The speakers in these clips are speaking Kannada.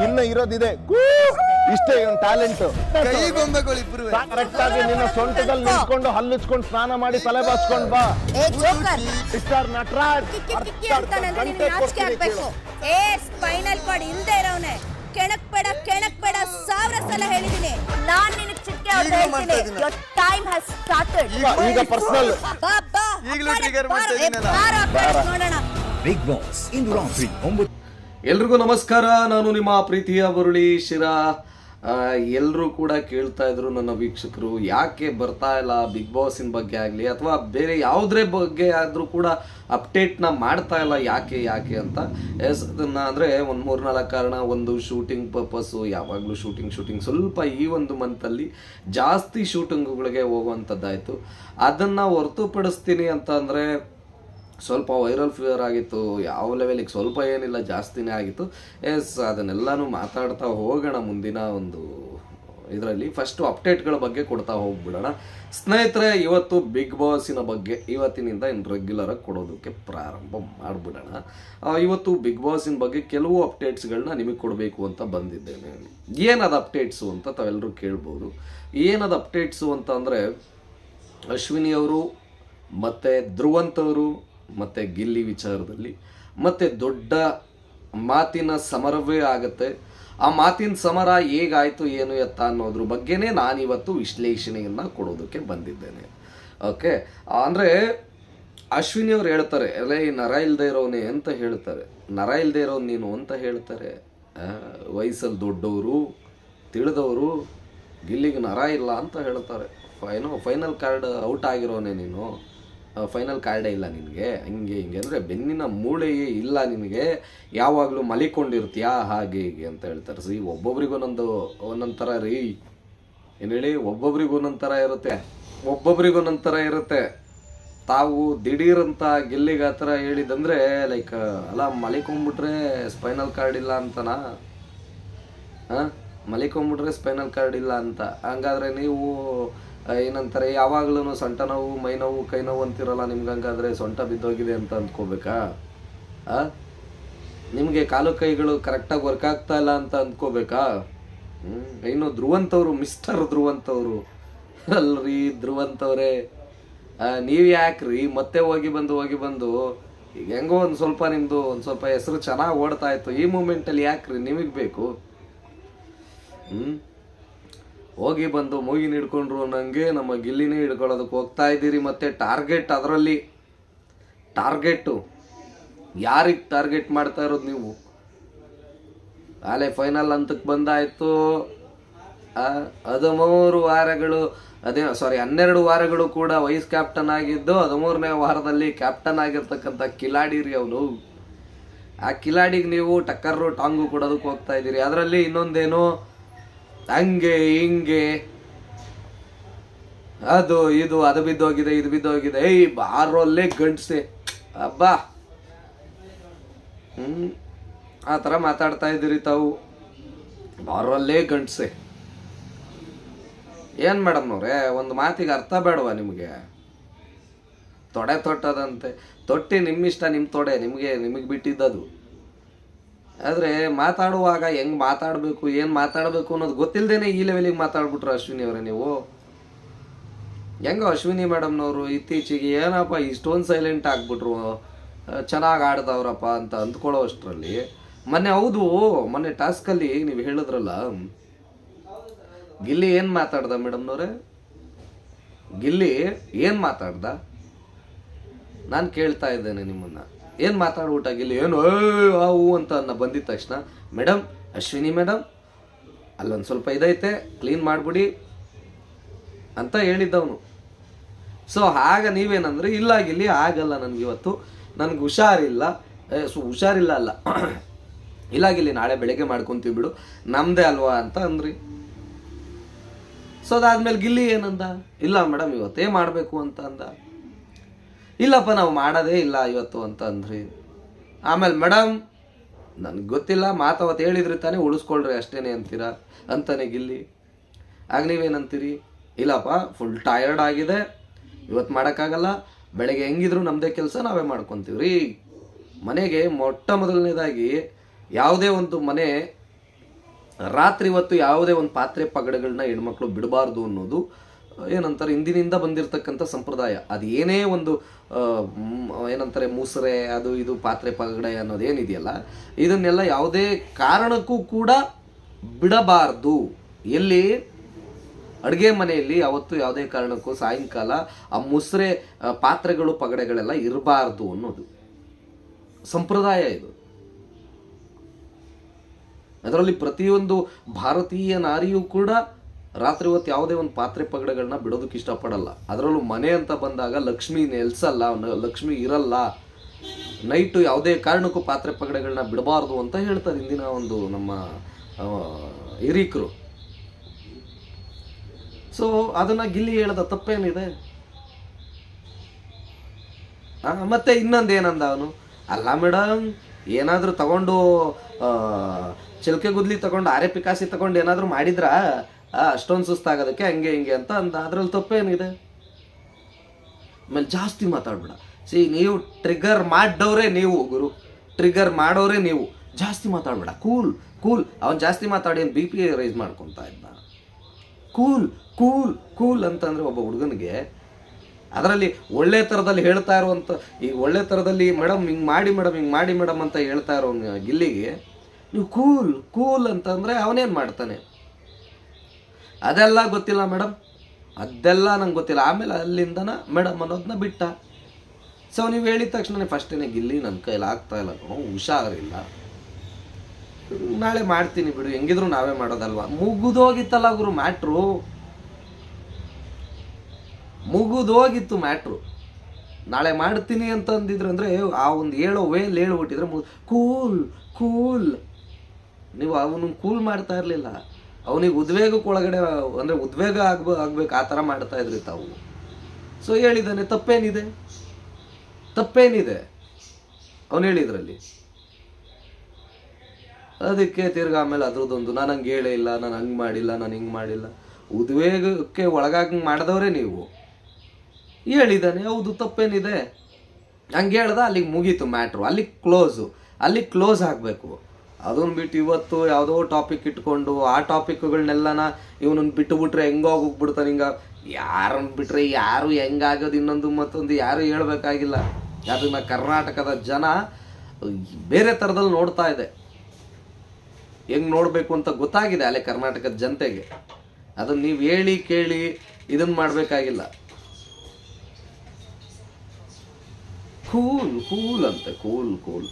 ಇನ್ನ ಇರೋದಿದೆ ಇಷ್ಟೇ ಒಂದು ಟ್ಯಾಲೆಂಟ್. ಕರೆಕ್ಟ್ ಆಗಿ ನಿನ್ನ ಸೊಂಟದಲ್ಲಿ ನಿಂತ್ಕೊಂಡು ಹಲ್ಲಿಚ್ಕೊಂಡು ಸ್ನಾನ ಮಾಡಿ ತಲೆ ಬಾಚ್ಕೊಂಡ್ ಬಾ. ಮಿಸ್ಟರ್ ನಟರಾಜ್ ಸ್ಪೈನಲ್ ಕಾರ್ಡ್ ಇಲ್ದೇ ಇರೋನೆ ಕೆಣಕ್ ಬೇಡ 1000 ಸಲ ಹೇಳಿದೀನಿ. ನಾನ್ ನಿನಗೆ ಚಿಟ್ಕೆ ಹೊಡೆದು ಹೇಳ್ತೀನಿ. Your time has started. ಈಗ ಪರ್ಸನಲ್ ಈಗಲೂ ಟ್ರಿಗರ್ ಮಾಡ್ತಾ ಇದ್ದೀನಲ್ಲ. ನೋಡೋಣ. ಬಿಗ್ ಬಾಸ್ ಇಂದು ರಾತ್ರಿ 9. ಎಲ್ರಿಗೂ ನಮಸ್ಕಾರ. ನಾನು ನಿಮ್ಮ ಪ್ರೀತಿಯ ಮುರಳಿ ಶಿರಾ. ಎಲ್ಲರೂ ಕೂಡ ಕೇಳ್ತಾ ಇದ್ರು ನನ್ನ ವೀಕ್ಷಕರು, ಯಾಕೆ ಬರ್ತಾ ಇಲ್ಲ ಬಿಗ್ ಬಾಸಿನ ಬಗ್ಗೆ ಆಗಲಿ ಅಥವಾ ಬೇರೆ ಯಾವುದ್ರ ಬಗ್ಗೆ ಆದರೂ ಕೂಡ ಅಪ್ಡೇಟ್ನ ಮಾಡ್ತಾ ಇಲ್ಲ, ಯಾಕೆ ಅಂತ. ಅದನ್ನು ಅಂದರೆ ಒಂದು 3-4 ಕಾರಣ. ಒಂದು ಶೂಟಿಂಗ್ ಪರ್ಪಸ್ಸು, ಯಾವಾಗಲೂ ಶೂಟಿಂಗ್ ಸ್ವಲ್ಪ ಈ ಒಂದು ಮಂತಲ್ಲಿ ಜಾಸ್ತಿ ಶೂಟಿಂಗ್ಗಳಿಗೆ ಹೋಗುವಂಥದ್ದಾಯಿತು. ಅದನ್ನು ಹೊರತುಪಡಿಸ್ತೀನಿ ಅಂತ ಅಂದರೆ ಸ್ವಲ್ಪ ವೈರಲ್ ಫೀವರ್ ಆಗಿತ್ತು. ಯಾವ ಲೆವೆಲಿಗೆ ಸ್ವಲ್ಪ ಏನಿಲ್ಲ, ಜಾಸ್ತಿನೇ ಆಗಿತ್ತು. ಅದನ್ನೆಲ್ಲನೂ ಮಾತಾಡ್ತಾ ಹೋಗೋಣ ಮುಂದಿನ ಒಂದು ಇದರಲ್ಲಿ. ಫಸ್ಟು ಅಪ್ಡೇಟ್ಗಳ ಬಗ್ಗೆ ಕೊಡ್ತಾ ಹೋಗ್ಬಿಡೋಣ ಸ್ನೇಹಿತರೆ. ಇವತ್ತು ಬಿಗ್ ಬಾಸಿನ ಬಗ್ಗೆ ಇವತ್ತಿನಿಂದ ಇನ್ನು ರೆಗ್ಯುಲರಾಗಿ ಕೊಡೋದಕ್ಕೆ ಪ್ರಾರಂಭ ಮಾಡಿಬಿಡೋಣ. ಇವತ್ತು ಬಿಗ್ ಬಾಸಿನ ಬಗ್ಗೆ ಕೆಲವು ಅಪ್ಡೇಟ್ಸ್ಗಳನ್ನ ನಿಮಗೆ ಕೊಡಬೇಕು ಅಂತ ಬಂದಿದ್ದೇನೆ. ಏನದು ಅಪ್ಡೇಟ್ಸು ಅಂತ ತಾವೆಲ್ಲರೂ ಕೇಳ್ಬೋದು. ಏನದು ಅಪ್ಡೇಟ್ಸು ಅಂತ ಅಂದರೆ, ಅಶ್ವಿನಿ ಅವರು ಮತ್ತು ಧ್ರುವಂತವರು ಮತ್ತು ಗಿಲ್ಲಿ ವಿಚಾರದಲ್ಲಿ ಮತ್ತು ದೊಡ್ಡ ಮಾತಿನ ಸಮರವೇ ಆಗುತ್ತೆ. ಆ ಮಾತಿನ ಸಮರ ಹೇಗಾಯಿತು ಏನು ಎತ್ತ ಅನ್ನೋದ್ರ ಬಗ್ಗೆನೇ ನಾನಿವತ್ತು ವಿಶ್ಲೇಷಣೆಯನ್ನು ಕೊಡೋದಕ್ಕೆ ಬಂದಿದ್ದೇನೆ. ಓಕೆ, ಅಂದರೆ ಅಶ್ವಿನಿ ಅವ್ರು ಹೇಳ್ತಾರೆ, ಅಲ್ಲೇ ನರ ಇಲ್ಲದೆ ಇರೋನೇ ಅಂತ ಹೇಳ್ತಾರೆ. ನರ ಇಲ್ಲದೆ ಇರೋನು ನೀನು ಅಂತ ಹೇಳ್ತಾರೆ. ವಯಸ್ಸಲ್ಲಿ ದೊಡ್ಡವರು, ತಿಳಿದವರು. ಗಿಲ್ಲಿಗೆ ನರ ಇಲ್ಲ ಅಂತ ಹೇಳ್ತಾರೆ. ಫೈನಲ್ ಕಾರ್ಡ್ ಔಟ್ ಆಗಿರೋನೆ ನೀನು, ಫೈನಲ್ ಕಾರ್ಡೇ ಇಲ್ಲ ನಿನಗೆ, ಹಿಂಗೆ ಅಂದರೆ ಬೆನ್ನಿನ ಮೂಳೆಯೇ ಇಲ್ಲ ನಿನಗೆ, ಯಾವಾಗಲೂ ಮಲಿಕೊಂಡಿರ್ತೀಯಾ ಹಾಗೆ ಹೀಗೆ ಅಂತ ಹೇಳ್ತಾರೆ. ಒಬ್ಬೊಬ್ರಿಗೂ ಒಂದೊಂದು ಥರ ರೀ, ಏನು ಹೇಳಿ, ಒಬ್ಬೊಬ್ರಿಗೂ ಒಂದೊಂದು ಥರ ಇರುತ್ತೆ. ತಾವು ದಿಢೀರಂತ ಗಿಲ್ಲಿಗೆ ಆ ಥರ ಹೇಳಿದಂದರೆ ಲೈಕ್ ಅಲ್ಲ, ಮಲಿಕೊಂಡ್ಬಿಟ್ರೆ ಸ್ಪೈನಲ್ ಕಾರ್ಡ್ ಇಲ್ಲ ಅಂತನಾ? ಮಲಿಕೊಂಡ್ಬಿಟ್ರೆ ಸ್ಪೈನಲ್ ಕಾರ್ಡ್ ಇಲ್ಲ ಅಂತ. ಹಂಗಾದ್ರೆ ನೀವು ಏನಂತಾರೆ, ಯಾವಾಗ್ಲೂ ಸೊಂಟ ನೋವು, ಮೈ ನೋವು, ಕೈ ನೋವು ಅಂತಿರಲ್ಲ, ನಿಮ್ಗೆ ಹಂಗಾದ್ರೆ ಸೊಂಟ ಬಿದ್ದೋಗಿದೆ ಅಂತ ಅಂದ್ಕೋಬೇಕಾ? ನಿಮಗೆ ಕಾಲು ಕೈಗಳು ಕರೆಕ್ಟಾಗಿ ವರ್ಕ್ ಆಗ್ತಾ ಇಲ್ಲ ಅಂತ ಅಂದ್ಕೋಬೇಕಾ? ಇನ್ನು ಧ್ರುವಂತವರು, ಮಿಸ್ಟರ್ ಧ್ರುವಂತವರು ಅಲ್ರಿ, ಧ್ರುವಂತವ್ರೆ ನೀವು ಯಾಕ್ರಿ ಮತ್ತೆ ಹೋಗಿ ಬಂದು ಈಗ ಹೆಂಗೋ ಒಂದು ಸ್ವಲ್ಪ ಹೆಸರು ಚೆನ್ನಾಗಿ ಓಡ್ತಾ ಇತ್ತು, ಈ ಮೂಮೆಂಟಲ್ಲಿ ಯಾಕ್ರಿ ನಿಮಗೆ ಬೇಕು? ಹೋಗಿ ಬಂದು ಮೂಗಿನ ಹಿಡ್ಕೊಂಡ್ರು ನನಗೆ ನಮ್ಮ ಗಿಲ್ಲಿನೇ ಹಿಡ್ಕೊಳ್ಳೋದಕ್ಕೆ ಹೋಗ್ತಾ ಇದ್ದೀರಿ. ಮತ್ತು ಅದರಲ್ಲಿ ಟಾರ್ಗೆಟ್ಟು ಯಾರಿಗೆ ಟಾರ್ಗೆಟ್ ಮಾಡ್ತಾ ಇರೋದು ನೀವು? ಅಲ್ಲೇ ಫೈನಲ್ ಹಂತಕ್ಕೆ ಬಂದಾಯಿತು. 12 ವಾರಗಳು ಕೂಡ ವೈಸ್ ಕ್ಯಾಪ್ಟನ್ ಆಗಿದ್ದು, 13ನೇ ವಾರದಲ್ಲಿ ಕ್ಯಾಪ್ಟನ್ ಆಗಿರ್ತಕ್ಕಂಥ ಕಿಲಾಡಿ ರೀ ಅವನು. ಆ ಕಿಲಾಡಿಗೆ ನೀವು ಟಕ್ಕರು ಟಾಂಗು ಕೊಡೋದಕ್ಕೆ ಹೋಗ್ತಾ ಇದ್ದೀರಿ. ಅದರಲ್ಲಿ ಇನ್ನೊಂದೇನು, ಹಂಗೆ ಹಿಂಗೆ ಅದು ಬಿದ್ದೋಗಿದೆ, ಇದು ಬಿದ್ದೋಗಿದೆ, ಬಾರಲ್ಲೇ ಗಂಡ್ಸೆ ಅಬ್ಬಾ ಆ ಥರ ಮಾತಾಡ್ತಾ ಇದ್ದೀರಿ ತಾವು. ಬಾರಲ್ಲೇ ಗಂಡ್ಸೆ ಏನು ಮೇಡಮ್ನವ್ರೆ, ಒಂದು ಮಾತಿಗೆ ಅರ್ಥ ಬೇಡವಾ ನಿಮಗೆ? ತೊಡೆ ತೊಟ್ಟದಂತೆ, ತೊಟ್ಟಿ ನಿಮ್ಮಿಷ್ಟ, ನಿಮ್ಮ ತೊಡೆ ನಿಮಗೆ ಬಿಟ್ಟಿದ್ದದು. ಆದರೆ ಮಾತಾಡುವಾಗ ಹೆಂಗೆ ಮಾತಾಡಬೇಕು, ಏನು ಮಾತಾಡಬೇಕು ಅನ್ನೋದು ಗೊತ್ತಿಲ್ಲದೇನೆ ಈ ಲೆವೆಲಿಗೆ ಮಾತಾಡ್ಬಿಟ್ರು ಅಶ್ವಿನಿ ಅವರೇ ನೀವು. ಹೆಂಗೋ ಅಶ್ವಿನಿ ಮೇಡಮ್ನವರು ಇತ್ತೀಚೆಗೆ ಏನಪ್ಪ ಇಷ್ಟೊಂದು ಸೈಲೆಂಟ್ ಆಗಿಬಿಟ್ರು, ಚೆನ್ನಾಗಿ ಆಡ್ದವ್ರಪ್ಪ ಅಂತ ಅಂದ್ಕೊಳ್ಳೋ ಅಷ್ಟರಲ್ಲಿ ಮೊನ್ನೆ ಟಾಸ್ಕಲ್ಲಿ ನೀವು ಹೇಳಿದ್ರಲ್ಲ, ಗಿಲ್ಲಿ ಏನು ಮಾತಾಡ್ದ ಮೇಡಮ್ನವ್ರೆ? ಗಿಲ್ಲಿ ಏನು ಮಾತಾಡ್ದ? ನಾನು ಕೇಳ್ತಾ ಇದ್ದೇನೆ ನಿಮ್ಮನ್ನು, ಏನು ಮಾತಾಡ್ಬಿಟ್ಟ ಗಿಲ್ಲಿ? ಏನು ಹೂ ಅಂತ ಬಂದಿದ್ದ ತಕ್ಷಣ, ಮೇಡಮ್, ಅಶ್ವಿನಿ ಮೇಡಮ್ ಅಲ್ಲೊಂದು ಸ್ವಲ್ಪ ಇದೈತೆ, ಕ್ಲೀನ್ ಮಾಡಿಬಿಡಿ ಅಂತ ಹೇಳಿದ್ದವನು. ಸೊ ಆಗ ನೀವೇನಂದ್ರೆ, ಇಲ್ಲ ಗಿಲ್ಲಿ ಆಗಲ್ಲ, ನನಗಿವತ್ತು ನನಗೆ ಹುಷಾರಿಲ್ಲ ಅಲ್ಲ ಇಲ್ಲ ಗಿಲ್ಲಿ, ನಾಳೆ ಬೆಳಗ್ಗೆ ಮಾಡ್ಕೊತೀವಿ ಬಿಡು, ನಮ್ಮದೇ ಅಲ್ವಾ ಅಂತ ಅಂದ್ರಿ. ಸೊ ಅದಾದ್ಮೇಲೆ ಗಿಲ್ಲಿ ಏನಂದ? ಇಲ್ಲ ಮೇಡಮ್ ಇವತ್ತೇ ಮಾಡಬೇಕು ಅಂತ ಅಂದ. ಇಲ್ಲಪ್ಪ ನಾವು ಮಾಡೋದೇ ಇಲ್ಲ ಇವತ್ತು ಅಂತ ಅಂದ್ರಿ. ಆಮೇಲೆ ಮೇಡಮ್ ನನಗೆ ಗೊತ್ತಿಲ್ಲ, ಮಾತಾವತ್ತು ಹೇಳಿದ್ರಿ ತಾನೇ, ಉಳಿಸ್ಕೊಳ್ರಿ ಅಷ್ಟೇನೆ ಅಂತೀರಾ ಅಂತಾನೆ ಗಿಲ್ಲಿ. ಆಗ ನೀವೇನಂತೀರಿ? ಇಲ್ಲಪ್ಪ ಫುಲ್ ಟಯರ್ಡ್ ಆಗಿದೆ, ಇವತ್ತು ಮಾಡೋಕ್ಕಾಗಲ್ಲ, ಬೆಳಗ್ಗೆ ಹೆಂಗಿದ್ರು ನಮ್ಮದೇ ಕೆಲಸ ನಾವೇ ಮಾಡ್ಕೊತೀವಿ ರೀ. ಮನೆಗೆ ಮೊಟ್ಟ ಮೊದಲನೇದಾಗಿ ಯಾವುದೇ ಒಂದು ಮನೆ ರಾತ್ರಿ ಹೊತ್ತು ಯಾವುದೇ ಒಂದು ಪಾತ್ರೆ ಪಗಡೆಗಳನ್ನ ಹೆಣ್ಮಕ್ಳು ಬಿಡಬಾರ್ದು ಅನ್ನೋದು ಏನಂತಾರೆ ಹಿಂದಿನಿಂದ ಬಂದಿರತಕ್ಕಂಥ ಸಂಪ್ರದಾಯ. ಅದು ಏನೇ ಒಂದು ಏನಂತಾರೆ ಮುಸುರೆ ಅದು ಇದು ಪಾತ್ರೆ ಪಗಡೆ ಅನ್ನೋದೇನಿದೆಯಲ್ಲ, ಇದನ್ನೆಲ್ಲ ಯಾವುದೇ ಕಾರಣಕ್ಕೂ ಕೂಡ ಬಿಡಬಾರ್ದು. ಎಲ್ಲಿ ಅಡುಗೆ ಮನೆಯಲ್ಲಿ ಅವತ್ತು ಯಾವುದೇ ಕಾರಣಕ್ಕೂ ಸಾಯಂಕಾಲ ಆ ಮುಸುರೆ ಪಾತ್ರೆಗಳು ಪಗಡೆಗಳೆಲ್ಲ ಇರಬಾರ್ದು ಅನ್ನೋದು ಸಂಪ್ರದಾಯ ಇದು. ಅದರಲ್ಲಿ ಪ್ರತಿಯೊಂದು ಭಾರತೀಯ ನಾರಿಯೂ ಕೂಡ ರಾತ್ರಿ ಹೊತ್ತು ಯಾವುದೇ ಒಂದು ಪಾತ್ರೆ ಪಗಡೆಗಳನ್ನ ಬಿಡೋದಕ್ಕೆ ಇಷ್ಟಪಡಲ್ಲ. ಅದರಲ್ಲೂ ಮನೆ ಅಂತ ಬಂದಾಗ ಲಕ್ಷ್ಮಿ ನೆಲೆಸಲ್ಲ, ಲಕ್ಷ್ಮಿ ಇರಲ್ಲ, ನೈಟು ಯಾವುದೇ ಕಾರಣಕ್ಕೂ ಪಾತ್ರೆ ಪಗಡೆಗಳನ್ನ ಬಿಡಬಾರ್ದು ಅಂತ ಹೇಳ್ತಾರೆ ಇಂದಿನ ಒಂದು ನಮ್ಮ ಹಿರೀಕರು. ಸೊ ಅದನ್ನ ಗಿಲ್ಲಿ ಹೇಳದ ತಪ್ಪೇನಿದೆ? ಮತ್ತೆ ಇನ್ನೊಂದೇನಂದ ಅವನು, ಅಲ್ಲ ಮೇಡಮ್ ಏನಾದರೂ ತಗೊಂಡು ಚಿಲ್ಕೆ ಗುದ್ಲಿ ತಗೊಂಡು ಆರೆ ಪಿಕಾಸಿ ತಗೊಂಡು ಏನಾದರೂ ಮಾಡಿದ್ರಾ ಅಷ್ಟೊಂದು ಸುಸ್ತಾಗೋದಕ್ಕೆ ಹಂಗೆ ಹಿಂಗೆ ಅಂತ ಅಂದ. ಅದ್ರಲ್ಲಿ ತಪ್ಪೇನಿದೆ? ಆಮೇಲೆ ಜಾಸ್ತಿ ಮಾತಾಡ್ಬೇಡ. ನೀವು ಟ್ರಿಗರ್ ಮಾಡಿದವ್ರೆ ನೀವು ಗುರು, ಟ್ರಿಗರ್ ಮಾಡೋರೇ ನೀವು. ಜಾಸ್ತಿ ಮಾತಾಡ್ಬೇಡ, ಕೂಲ್ ಕೂಲ್. ಅವನು ಜಾಸ್ತಿ ಮಾತಾಡಿ ಏನು ಬಿ ಪಿ ರೈಸ್ ಮಾಡ್ಕೊತಾ ಇದ್ದ. ಕೂಲ್ ಕೂಲ್ ಕೂಲ್ ಅಂತಂದರೆ ಒಬ್ಬ ಹುಡುಗನಿಗೆ ಅದರಲ್ಲಿ ಒಳ್ಳೆ ಥರದಲ್ಲಿ ಹೇಳ್ತಾ ಇರುವಂಥ, ಈಗ ಒಳ್ಳೆ ಥರದಲ್ಲಿ ಮೇಡಮ್ ಹಿಂಗೆ ಮಾಡಿ ಮೇಡಮ್ ಹಿಂಗೆ ಮಾಡಿ ಮೇಡಮ್ ಅಂತ ಹೇಳ್ತಾ ಇರೋ ಗಿಲ್ಲಿಗೆ ನೀವು ಕೂಲ್ ಕೂಲ್ ಅಂತಂದರೆ ಅವನೇನು ಮಾಡ್ತಾನೆ? ಅದೆಲ್ಲ ಗೊತ್ತಿಲ್ಲ ಮೇಡಮ್, ಅದೆಲ್ಲ ನಂಗೆ ಗೊತ್ತಿಲ್ಲ. ಆಮೇಲೆ ಅಲ್ಲಿಂದನ ಮೇಡಮ್ ಅನ್ನೋದನ್ನ ಬಿಟ್ಟ. ಸೊ ನೀವು ಹೇಳಿದ ತಕ್ಷಣ ಫಸ್ಟೇನೆ ಗಿಲ್ಲಿ ನನ್ನ ಕೈಲಿ ಆಗ್ತಾ ಇಲ್ಲ, ಹುಷಾರಿಲ್ಲ, ನಾಳೆ ಮಾಡ್ತೀನಿ ಬಿಡು, ಹೆಂಗಿದ್ರು ನಾವೇ ಮಾಡೋದಲ್ವಾ. ಮುಗಿದೋಗಿತ್ತಲ್ಲ ಗುರು ಮ್ಯಾಟ್ರು, ಮುಗಿದೋಗಿತ್ತು ಮ್ಯಾಟ್ರು. ನಾಳೆ ಮಾಡ್ತೀನಿ ಅಂತ ಅಂದಿದ್ರು ಅಂದರೆ ಆ ಒಂದು ಹೇಳೋ ವೇಲ್ ಹೇಳ್ಬಿಟ್ಟಿದ್ರೆ ಕೂಲ್ ಕೂಲ್. ನೀವು ಅವನು ಕೂಲ್ ಮಾಡ್ತಾ ಇರಲಿಲ್ಲ, ಅವನಿಗೆ ಉದ್ವೇಗಕ್ಕೆ ಒಳಗಡೆ ಅಂದರೆ ಉದ್ವೇಗ ಆಗ್ಬೇಕು ಆ ಥರ ಮಾಡ್ತಾ ಇದ್ರಿ ತಾವು. ಸೊ ಹೇಳಿದ್ದಾನೆ, ತಪ್ಪೇನಿದೆ? ತಪ್ಪೇನಿದೆ ಅವನು ಹೇಳಿದ್ರಲ್ಲಿ? ಅದಕ್ಕೆ ತಿರ್ಗಿ ಆಮೇಲೆ ಅದ್ರದ್ದೊಂದು ನಾನು ಹಂಗೆ ಹೇಳೇ ಇಲ್ಲ, ನಾನು ಹಂಗೆ ಮಾಡಿಲ್ಲ, ನಾನು ಹಿಂಗೆ ಮಾಡಿಲ್ಲ. ಉದ್ವೇಗಕ್ಕೆ ಒಳಗಾಗಿ ಮಾಡಿದವರೇ ನೀವು. ಹೇಳಿದ್ದಾನೆ, ಹೌದು ತಪ್ಪೇನಿದೆ, ಹಂಗೆ ಹೇಳ್ದ, ಅಲ್ಲಿಗೆ ಮುಗೀತು ಮ್ಯಾಟ್ರು, ಅಲ್ಲಿಗೆ ಕ್ಲೋಸ್ ಆಗಬೇಕು. ಅದನ್ನು ಬಿಟ್ಟು ಇವತ್ತು ಯಾವುದೋ ಟಾಪಿಕ್ ಇಟ್ಕೊಂಡು ಆ ಟಾಪಿಕ್ಗಳನ್ನೆಲ್ಲನ ಇವನನ್ನು ಬಿಟ್ಟುಬಿಟ್ರೆ ಹೆಂಗೋಗ್ಬಿಡ್ತಾನೆ. ಹಿಂಗೆ ಯಾರನ್ನು ಬಿಟ್ಟರೆ ಯಾರು ಹೆಂಗಾಗೋದು ಇನ್ನೊಂದು ಮತ್ತೊಂದು ಯಾರು ಹೇಳಬೇಕಾಗಿಲ್ಲ. ಅದನ್ನು ಕರ್ನಾಟಕದ ಜನ ಬೇರೆ ಥರದಲ್ಲಿ ನೋಡ್ತಾ ಇದೆ, ಹೆಂಗೆ ನೋಡಬೇಕು ಅಂತ ಗೊತ್ತಾಗಿದೆ ಅಲ್ಲೇ ಕರ್ನಾಟಕದ ಜನತೆಗೆ. ಅದನ್ನು ನೀವು ಹೇಳಿ ಕೇಳಿ ಇದನ್ನು ಮಾಡಬೇಕಾಗಿಲ್ಲ. ಕೂಲ್ ಕೂಲ್ ಅಂತೆ, ಕೂಲ್ ಕೂಲ್.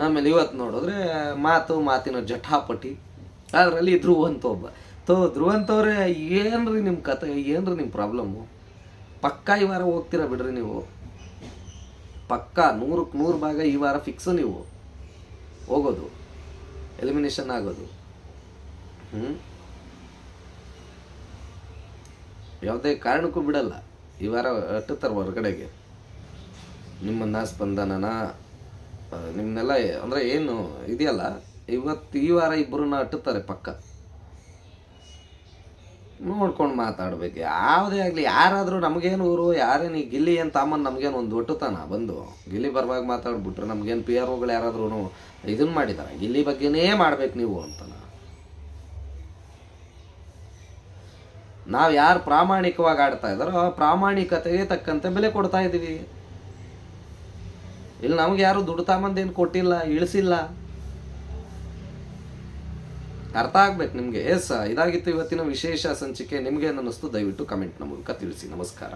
ಆಮೇಲೆ ಇವತ್ತು ನೋಡಿದ್ರೆ ಮಾತಿನ ಜಟಾಪಟಿ. ಅದರಲ್ಲಿ ಧ್ರುವಂತ ಒಬ್ಬ ಧ್ರುವಂತವ್ರೆ, ಏನ್ರಿ ನಿಮ್ಮ ಕತೆ, ಏನ್ರಿ ನಿಮ್ಮ ಪ್ರಾಬ್ಲಮ್ಮು? ಪಕ್ಕಾ ಈ ವಾರ ಹೋಗ್ತೀರಾ ಬಿಡ್ರಿ ನೀವು, ಪಕ್ಕಾ 100ಕ್ಕೆ 100 ಭಾಗ ಈ ವಾರ ಫಿಕ್ಸು ನೀವು ಹೋಗೋದು, ಎಲಿಮಿನೇಷನ್ ಆಗೋದು. ಯಾವುದೇ ಕಾರಣಕ್ಕೂ ಬಿಡಲ್ಲ. ಈ ವಾರ ಅಟ್ಟುತ್ತಾರೆ ಹೊರಗಡೆಗೆ ನಿಮ್ಮನ್ನ, ಸ್ಪಂದನನ, ನಿಮ್ಮನ್ನೆಲ್ಲ. ಅಂದರೆ ಏನು ಇದೆಯಲ್ಲ, ಈ ವಾರ ಇಬ್ಬರನ್ನ ಅಟ್ಟುತ್ತಾರೆ ಪಕ್ಕ. ನೋಡ್ಕೊಂಡು ಮಾತಾಡ್ಬೇಕು. ಯಾವುದೇ ಆಗಲಿ, ಯಾರಾದರೂ ನಮಗೇನು ಊರು, ಯಾರೇನು ಈ ಗಿಲ್ಲಿ ಏನು ತಾಮನ್ ನಮಗೇನು ಒಂದು ಒಟ್ಟುತ್ತಾನ ಬಂದು ಗಿಲ್ಲಿ ಬರುವಾಗ ಮಾತಾಡ್ಬಿಟ್ರೆ ನಮಗೇನು ಪಿ ಆರ್ ಒಗಳು ಯಾರಾದ್ರೂ ಇದನ್ನು ಮಾಡಿದ್ದಾರೆ, ಗಿಲ್ಲಿ ಬಗ್ಗೆನೇ ಮಾಡ್ಬೇಕು ನೀವು ಅಂತಾನ. ನಾವು ಯಾರು ಪ್ರಾಮಾಣಿಕವಾಗಿ ಆಡ್ತಾ ಇದ್ದಾರೋ ಆ ಪ್ರಾಮಾಣಿಕತೆಗೆ ತಕ್ಕಂತೆ ಬೆಲೆ ಕೊಡ್ತಾ ಇದ್ದೀವಿ. ಇಲ್ಲಿ ನಮ್ಗೆ ಯಾರು ದುಡ್ಡು ತಾಂಬಂದೇನು ಕೊಟ್ಟಿಲ್ಲ, ಇಳಿಸಿಲ್ಲ. ಅರ್ಥ ಆಗ್ಬೇಕು ನಿಮಗೆ. ಎಸ್, ಇದಾಗಿತ್ತು ಇವತ್ತಿನ ವಿಶೇಷ ಸಂಚಿಕೆ. ನಿಮ್ಗೆ ಏನು ಅನ್ನಿಸ್ತು ದಯವಿಟ್ಟು ಕಮೆಂಟ್ನ ಮೂಲಕ ತಿಳಿಸಿ. ನಮಸ್ಕಾರ.